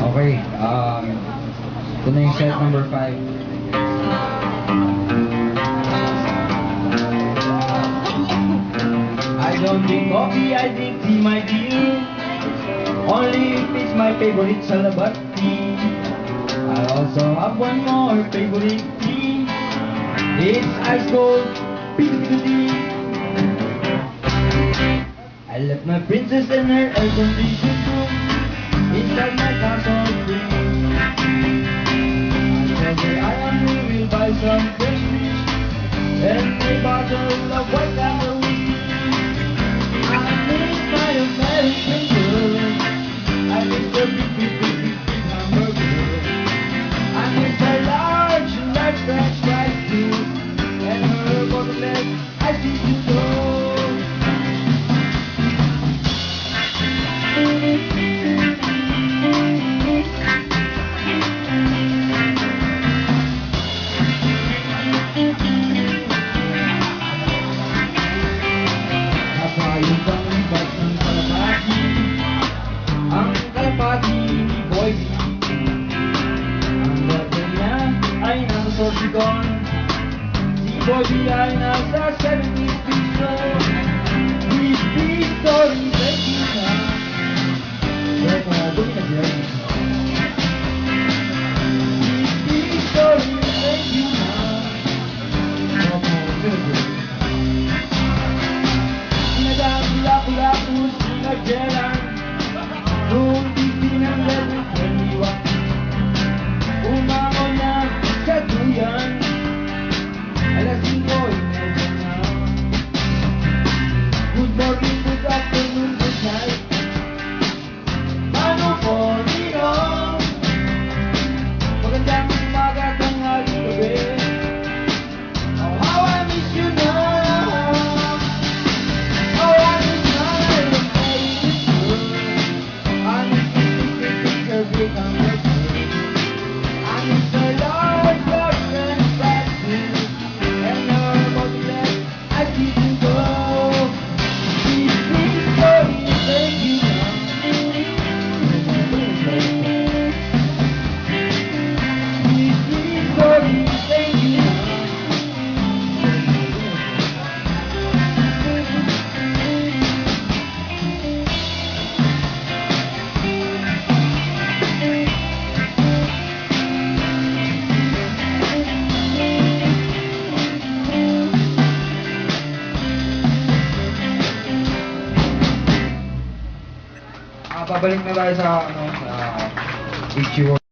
Okay, ito na yung set number 5. I don't drink coffee, I drink tea, my dear. Only if it's my favorite Salabat tea. I also have one more favorite tea. It's ice cold, peach tea. I left my princess and her air-conditioned room inside my castle dream. I told her I am new, we'll buy some fresh fish and a bottle of white apple whiskey. I miss my American girl. I miss her big hamburger. I miss her large french fries too, and her bottleneck ice cream to go. Ang kalapati ni Boy B. Ang brother niya ay nasa Sorsigon. Si Boy B ay nasa 70s piso. His big story breaking na. Kaya kung nabuli na siya. His big story breaking na. Sinadang pula-pula sinagjelan. Kung itinanggal ng kaliwa, umangon na sa duyan. Alas 5:30 na. Good morning, good afternoon, good night. Mano po nino, magandang umaga, tanghali, gabi. Oh, how I miss you now. Oh, I miss my favorite girl. I miss her big hamburger. I miss her large french fries too, and her bottleneck ice cream to go. This big story, thank you now. This big story, thank you now. Pabalik na tayo sa sa issue.